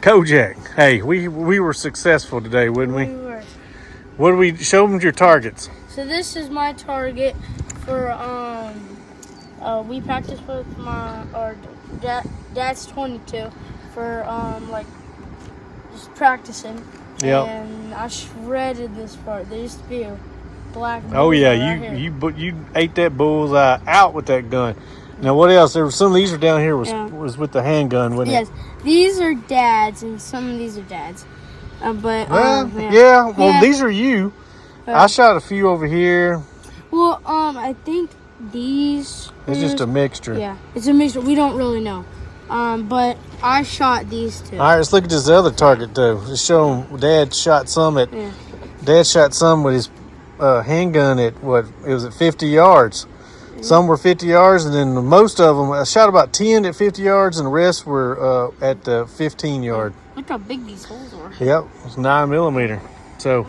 Kojak. Hey, we were successful today, wouldn't we? We were. What do we show them your targets? So this is my target for we practiced with our dad's 22 for like just practicing. Yep. And I shredded this part. There used to be a black. Oh yeah, right you ate that bullseye out with that gun. Now what else? There were some of these are down here was with the handgun, wasn't it? Yes, these are dads, and some of these are dads. Well, these are you. I shot a few over here. Well, I think these. It's just a mixture. Yeah, it's a mixture. We don't really know. But I shot these two. All right, let's look at this other target though. Just show them. Dad shot some with his handgun at it was at 50 yards. Some were 50 yards, and then most of them, I shot about 10 at 50 yards, and the rest were at the 15 yard. Look how big these holes are. Yep, it's 9mm. So,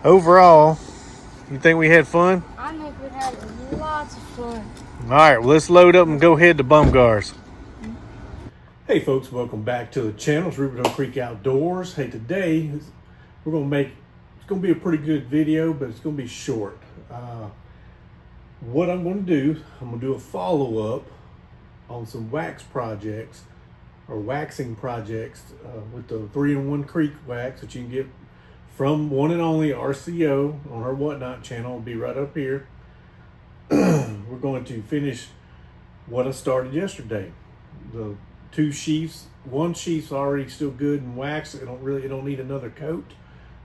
overall, you think we had fun? I think we had lots of fun. All right, well, let's load up and go head to Bumgars. Hey, folks, welcome back to the channel. It's Ruben Creek Outdoors. Hey, today we're going to it's going to be a pretty good video, but it's going to be short. What I'm going to do, I'm going to do a follow-up on some waxing projects with the 3-in-1 Creek wax that you can get from one and only RCO on our Whatnot channel. It'll be right up here. We're going to finish what I started yesterday. The 2 sheaths. One sheath's already still good and waxed. It don't need another coat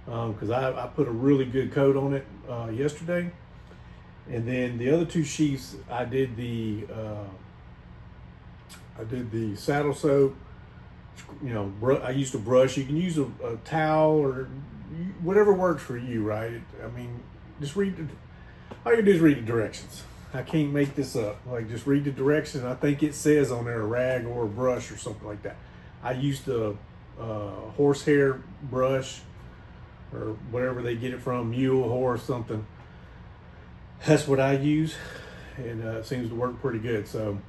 because I put a really good coat on it yesterday. And then the other 2 sheaths, I did the saddle soap. I used a brush. You can use a towel or whatever works for you, right? I mean, just all you do is read the directions. I can't make this up. Like, just read the directions. I think it says on there a rag or a brush or something like that. I used a horsehair brush or whatever they get it from, mule, horse, something. That's what I use, and it seems to work pretty good. So,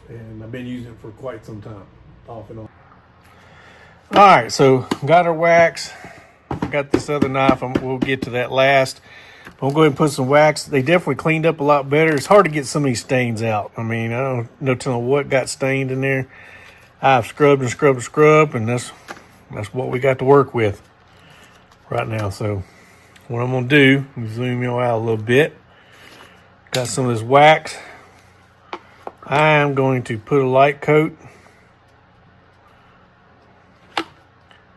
and I've been using it for quite some time, off and on. All right, so got our wax. Got this other knife. We'll get to that last. I'll go ahead and put some wax. They definitely cleaned up a lot better. It's hard to get some of these stains out. I mean, I don't know telling what got stained in there. I've scrubbed and scrubbed and scrubbed, and that's what we got to work with right now. So what I'm going to do is zoom you out a little bit. Got some of this wax. I am going to put a light coat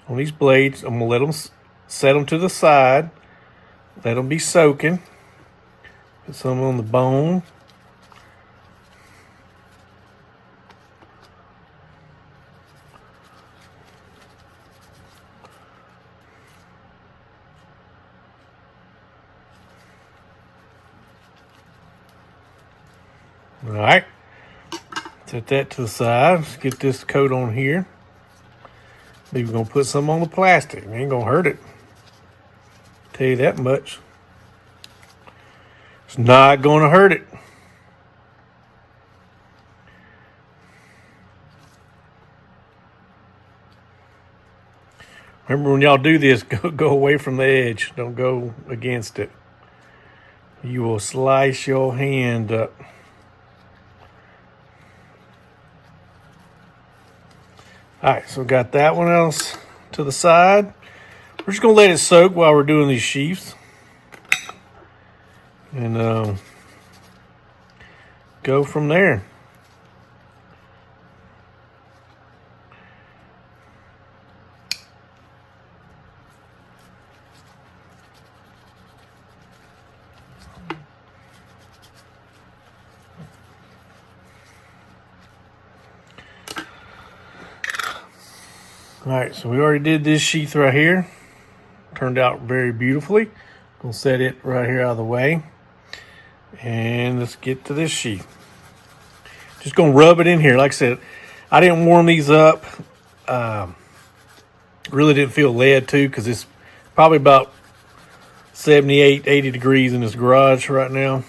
on these blades. I'm going to let them set them to the side. Let them be soaking. Put some on the bone. All right, set that to the side. Let's get this coat on here. Maybe we're gonna put some on the plastic. It ain't gonna hurt it. Tell you that much. It's not gonna hurt it. Remember, when y'all do this, go away from the edge. Don't go against it. You will slice your hand up. All right, so we got that one else to the side. We're just going to let it soak while we're doing these sheaths. And go from there. All right, so we already did this sheath right here. Turned out very beautifully. Gonna set it right here out of the way. And let's get to this sheath. Just gonna rub it in here. Like I said, I didn't warm these up. Really didn't feel led to because it's probably about 78, 80 degrees in this garage right now.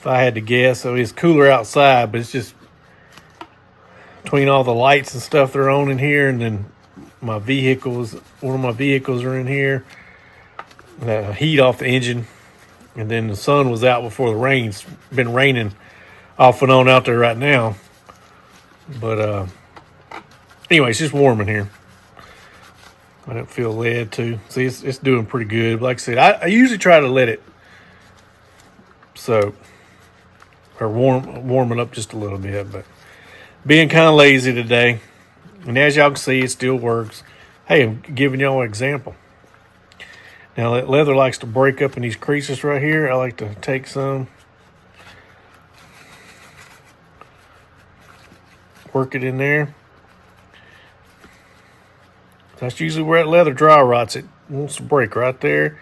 If I had to guess, so it's cooler outside, but it's just between all the lights and stuff that are on in here, and then one of my vehicles are in here. The heat off the engine, and then the sun was out before the rain's been raining off and on out there right now. But anyway, it's just warm in here. I don't feel led to. See, it's doing pretty good. Like I said, I usually try to let it soak or warm it up just a little bit, but being kind of lazy today. And as y'all can see, it still works. Hey, I'm giving y'all an example. Now, that leather likes to break up in these creases right here. I like to take some, work it in there. That's usually where that leather dry rots. It wants to break right there.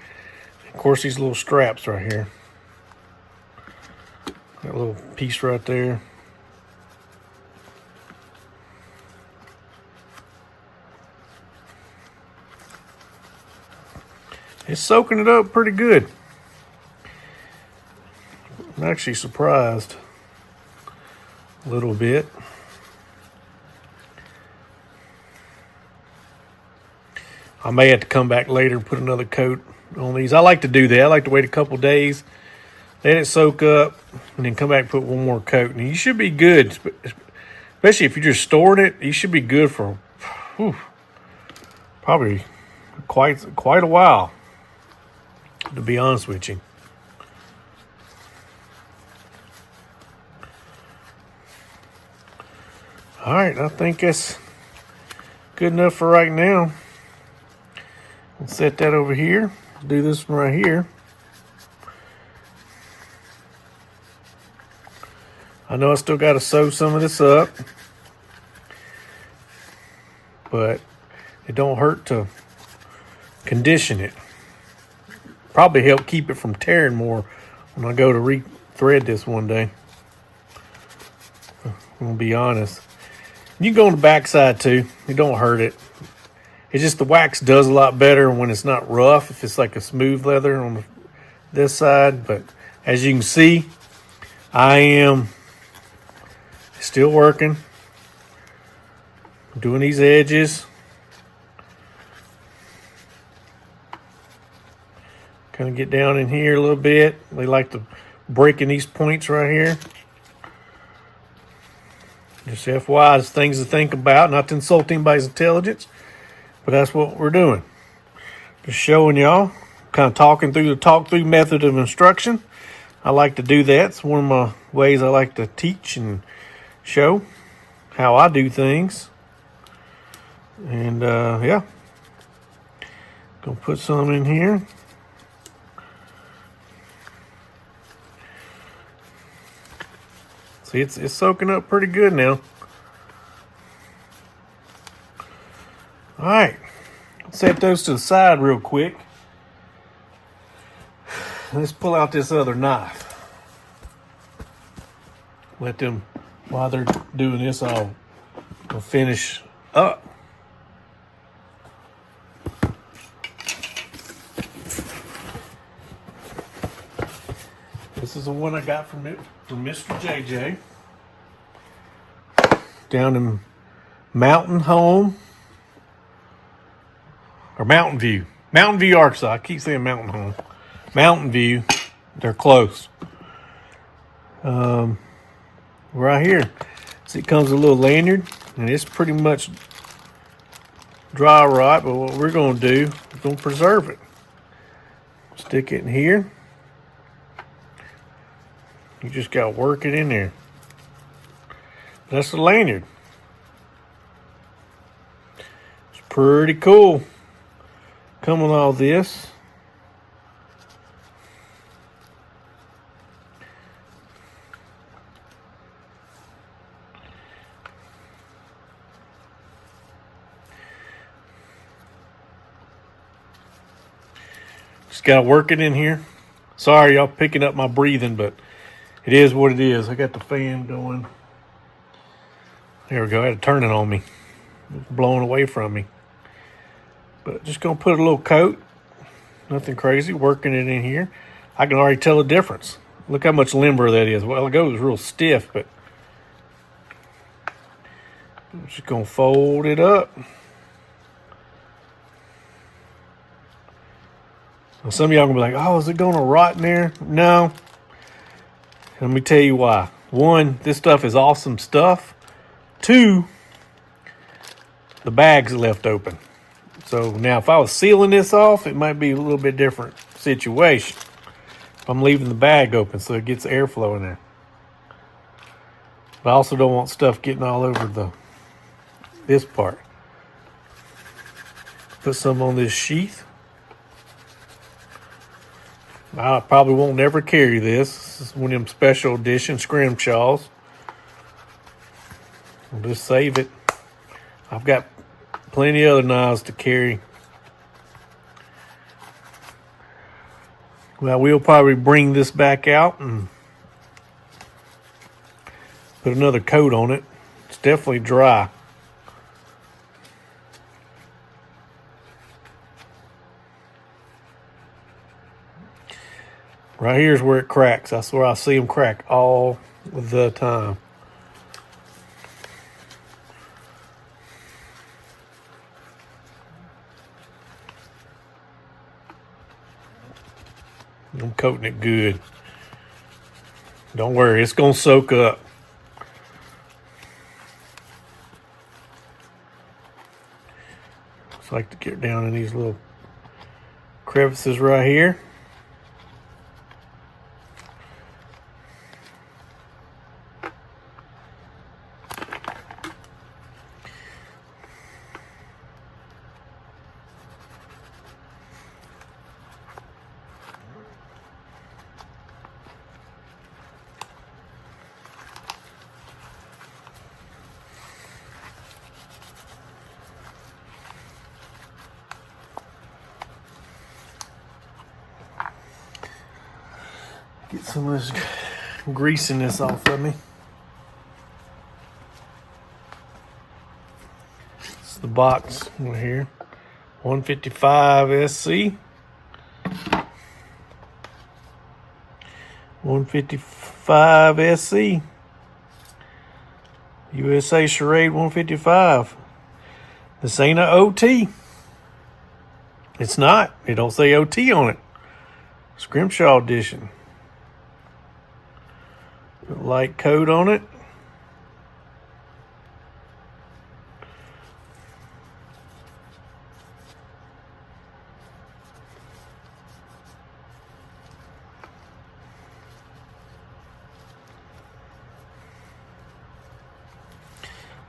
Of course, these little straps right here. That little piece right there. It's soaking it up pretty good. I'm actually surprised a little bit. I may have to come back later and put another coat on these. I like to do that. I like to wait a couple days, let it soak up, and then come back and put one more coat. And you should be good, especially if you're just storing it. You should be good for probably quite a while, to be honest with you. All right, I think that's good enough for right now. We'll set that over here. Do this one right here. I know I still got to sew some of this up, but it don't hurt to condition it. Probably help keep it from tearing more when I go to re-thread this one day. I'm gonna be honest. You can go on the backside too. It don't hurt it. It's just the wax does a lot better when it's not rough, if it's like a smooth leather on this side. But as you can see, I am still working, doing these edges. Kind of get down in here a little bit. They like to break in these points right here. Just FYI, there's things to think about, not to insult anybody's intelligence, but that's what we're doing. Just showing y'all, kind of talking through the talk-through method of instruction. I like to do that. It's one of my ways I like to teach and show how I do things. And yeah, gonna put some in here. See, it's soaking up pretty good now. All right, set those to the side real quick. Let's pull out this other knife. Let them, while they're doing this, I'll finish up. This is the one I got from Mr. JJ down in Mountain Home or Mountain View, Arkansas. I keep saying Mountain Home, Mountain View. They're close. Right here, see, it comes with a little lanyard, and it's pretty much dry rot. But what we're going to do is going to preserve it. Stick it in here. You just got to work it in there. That's the lanyard. It's pretty cool. Come with all this. Just got to work it in here. Sorry, y'all picking up my breathing, but it is what it is. I got the fan going. There we go. I had to turn it on me. It's blowing away from me. But just going to put a little coat. Nothing crazy. Working it in here. I can already tell the difference. Look how much limber that is. Well, it goes real stiff, but I'm just going to fold it up. Now, some of y'all going to be like, oh, is it going to rot in there? No. Let me tell you why. One, this stuff is awesome stuff. Two, the bag's left open. So now if I was sealing this off, it might be a little bit different situation. If I'm leaving the bag open so it gets airflow in there. But I also don't want stuff getting all over this part. Put some on this sheath. I probably won't ever carry this. This is one of them special edition scrimshaws. I'll just save it. I've got plenty of other knives to carry. Well, we'll probably bring this back out and put another coat on it. It's definitely dry. Right here's where it cracks. That's where I see them crack all the time. I'm coating it good. Don't worry, it's going to soak up. Just like to get down in these little crevices right here. Get some of this greasiness off of me. It's the box right here. 155 SC. 155 SC. USA Charade 155. This ain't a OT. It's not. It don't say OT on it. Scrimshaw edition. Light coat on it.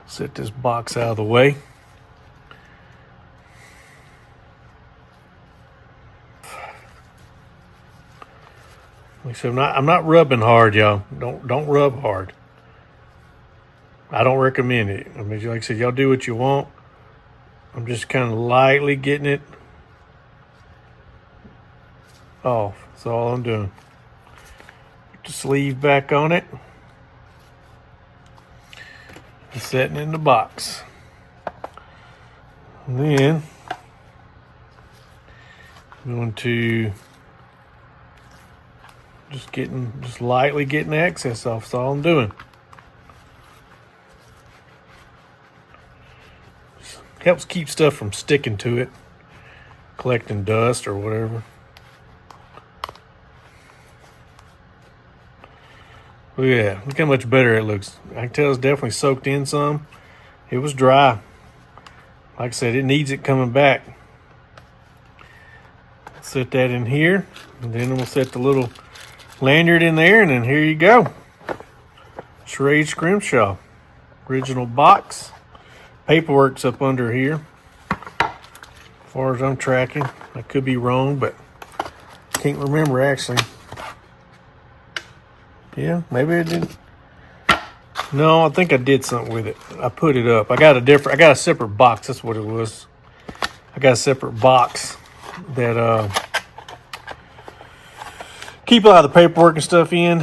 Set this box out of the way. Like I said, I'm not rubbing hard, y'all. Don't rub hard. I don't recommend it. I mean, like I said, y'all do what you want. I'm just kind of lightly getting it off. That's all I'm doing. Put the sleeve back on it. And setting it in the box. And then I'm going to just lightly getting the excess off. That's all I'm doing. Just helps keep stuff from sticking to it, collecting dust or whatever. Oh yeah, look how much better it looks. I can tell it's definitely soaked in some. It was dry. Like I said, it needs it coming back. Set that in here, and then we'll set the little lanyard in there, and then here you go. Charade Scrimshaw. Original box. Paperwork's up under here. As far as I'm tracking. I could be wrong, but can't remember actually. Yeah, maybe I didn't. No, I think I did something with it. I put it up. I got a separate box. That's what it was. I got a separate box that keep a lot of the paperwork and stuff in.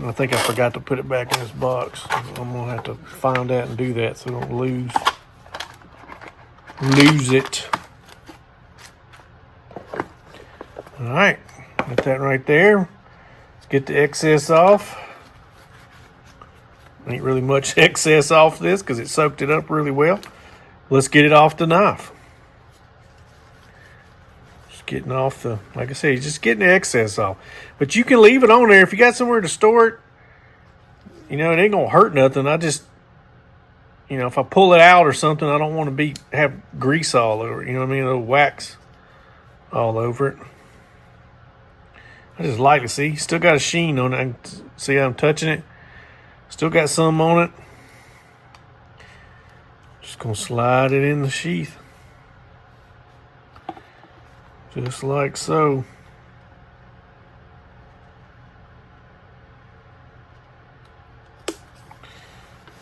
I think I forgot to put it back in this box. I'm gonna have to find that and do that so I don't lose it. All right, got that right there. Let's get the excess off. Ain't really much excess off this because it soaked it up really well. Let's get it off the knife. Just getting off the, like I said, just getting the excess off. But you can leave it on there if you got somewhere to store it. You know, it ain't gonna hurt nothing. I just, you know, if I pull it out or something, I don't want to have grease all over it. You know what I mean? A little wax all over it. I just like to see. Still got a sheen on it. I can see how I'm touching it. Still got some on it. Just gonna slide it in the sheath. Just like so.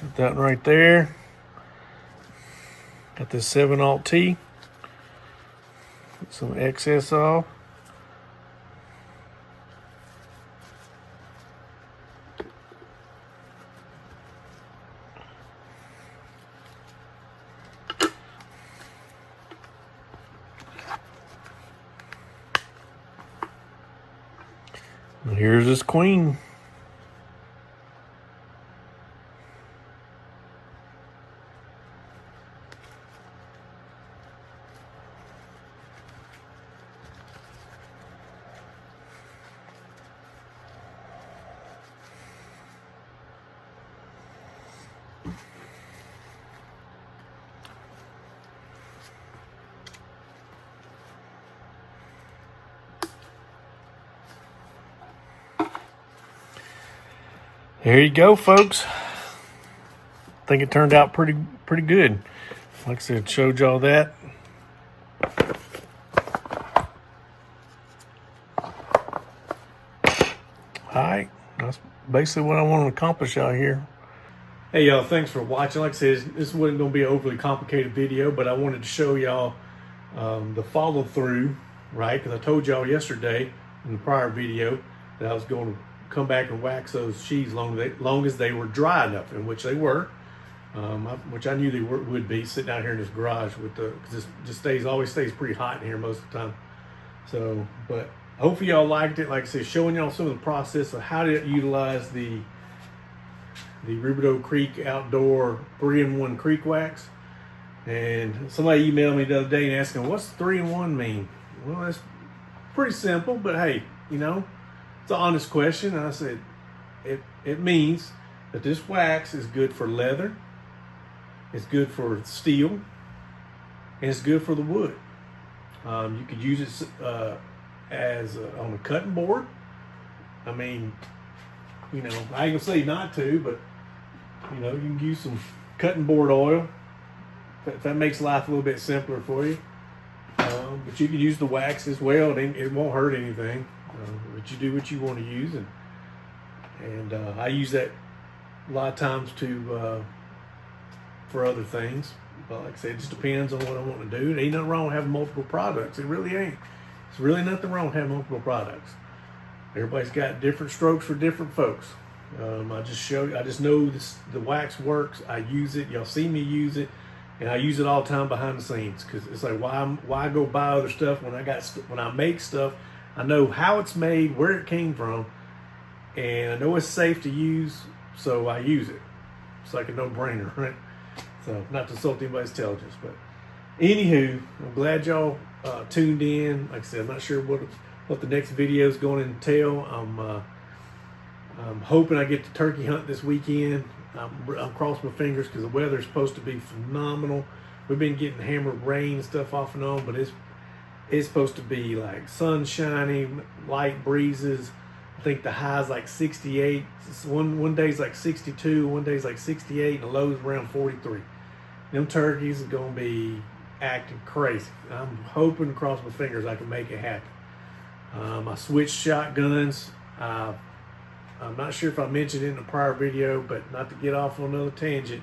Got that right there. Got this 7/0T. Get some excess off. And here's this queen. There you go, folks. I think it turned out pretty good. Like I said, showed y'all that. Alright, that's basically what I want to accomplish out here. Hey y'all, thanks for watching. Like I said, this wasn't going to be an overly complicated video, but I wanted to show y'all the follow through, right? Because I told y'all yesterday in the prior video that I was going to come back and wax those sheaths long as they were dry enough, in which they were, which I knew they would be, sitting out here in this garage with the, because this just always stays pretty hot in here most of the time. So, but hopefully y'all liked it. Like I said, showing y'all some of the process of how to utilize the Rubidoux Creek Outdoor 3-in-1 creek wax. And somebody emailed me the other day and asking, what's 3-in-1 mean? Well, that's pretty simple, but hey, you know, it's an honest question. And I said, it means that this wax is good for leather, it's good for steel, and it's good for the wood. You could use it as on a cutting board. I mean, you know, I ain't gonna say not to, but you know, you can use some cutting board oil if that makes life a little bit simpler for you. But you can use the wax as well. It won't hurt anything. But you do what you want to use, and I use that a lot of times for other things. But like I said, it just depends on what I want to do. There ain't nothing wrong with having multiple products. It really ain't. It's really nothing wrong with having multiple products. Everybody's got different strokes for different folks. I just know the wax works. I use it. Y'all see me use it, and I use it all the time behind the scenes, because it's like, why go buy other stuff when I make stuff? I know how it's made, where it came from, and I know it's safe to use, so I use it. It's like a no-brainer, right? So, not to insult anybody's intelligence, but anywho, I'm glad y'all tuned in. Like I said, I'm not sure what the next video is going to entail. I'm hoping I get to turkey hunt this weekend. I'm crossing my fingers because the weather is supposed to be phenomenal. We've been getting hammered rain and stuff off and on, but it's supposed to be like sunshiny, light breezes. I think the high's like 68. One day's like 62, one day's like 68, and the low's around 43. Them turkeys are gonna be acting crazy. I'm hoping, cross my fingers, I can make it happen. I switched shotguns. I'm not sure if I mentioned it in a prior video, but not to get off on another tangent.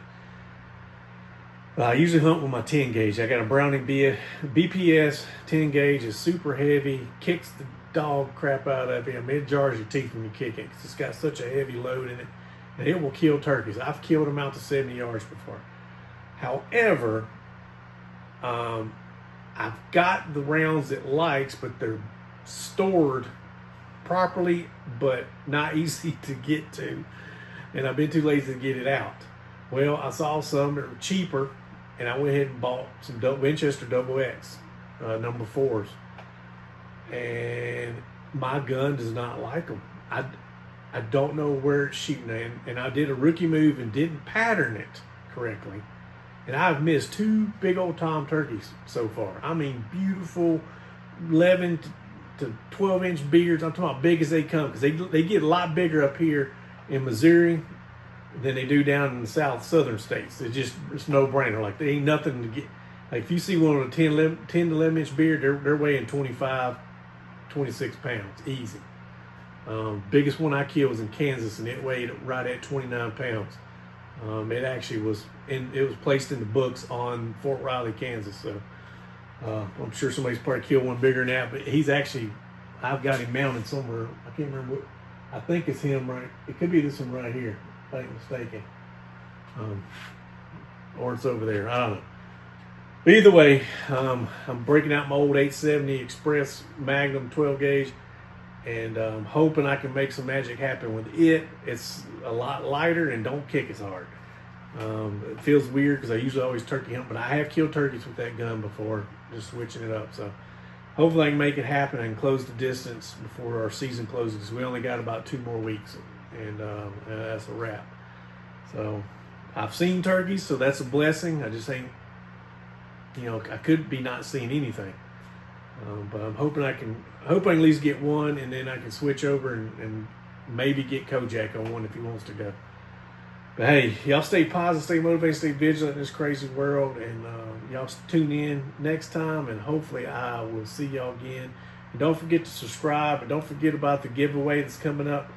I usually hunt with my 10 gauge. I got a Browning BPS 10 gauge. Is super heavy, kicks the dog crap out of you. I mean, it jars your teeth when you kick it because it's got such a heavy load in it, and it will kill turkeys. I've killed them out to 70 yards before. However, I've got the rounds it likes, but they're stored properly, but not easy to get to. and I've been too lazy to get it out. Well, I saw some that were cheaper, and I went ahead and bought some Winchester Double X number 4s. And my gun does not like them. I don't know where it's shooting at, and I did a rookie move and didn't pattern it correctly. And I've missed 2 big old tom turkeys so far. I mean, beautiful 11 to 12 inch beards. I'm talking about big as they come, because they get a lot bigger up here in Missouri than they do down in the southern states. It's no brainer. Like, there ain't nothing to get. Like, if you see one with a 10 to 11 inch beard, they're weighing 25, 26 pounds easy. Biggest one I killed was in Kansas, and it weighed right at 29 pounds. It actually was placed in the books on Fort Riley, Kansas. So I'm sure somebody's probably killed one bigger than that, but I've got him mounted somewhere. I can't remember what. I think it's him, right? It could be this one right here, if I ain't mistaken. Or it's over there. I don't know. But either way, I'm breaking out my old 870 Express Magnum 12 gauge, and hoping I can make some magic happen with it. It's a lot lighter and don't kick as hard. It feels weird because I usually always turkey hunt, but I have killed turkeys with that gun before, just switching it up. So hopefully I can make it happen and close the distance before our season closes. We only got about 2 more weeks, and that's a wrap. So I've seen turkeys, so that's a blessing. I just ain't, I could be not seeing anything. But I'm hoping I can at least get one, and then I can switch over and maybe get Kojak on one if he wants to go. But hey, y'all stay positive, stay motivated, stay vigilant in this crazy world, and y'all tune in next time, and hopefully I will see y'all again. And don't forget to subscribe, and don't forget about the giveaway that's coming up.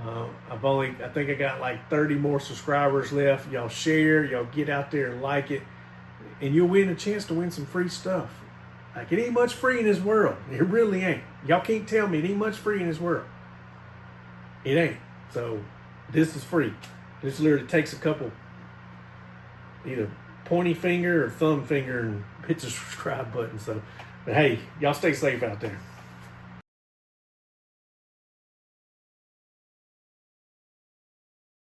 I think I got like 30 more subscribers left. Y'all share, y'all get out there and like it, and you'll win a chance to win some free stuff. Like, it ain't much free in this world. It really ain't. Y'all can't tell me it ain't much free in this world. It ain't. So this is free. This literally takes a couple, either pointy finger or thumb finger, and hit the subscribe button. So, but hey, y'all stay safe out there.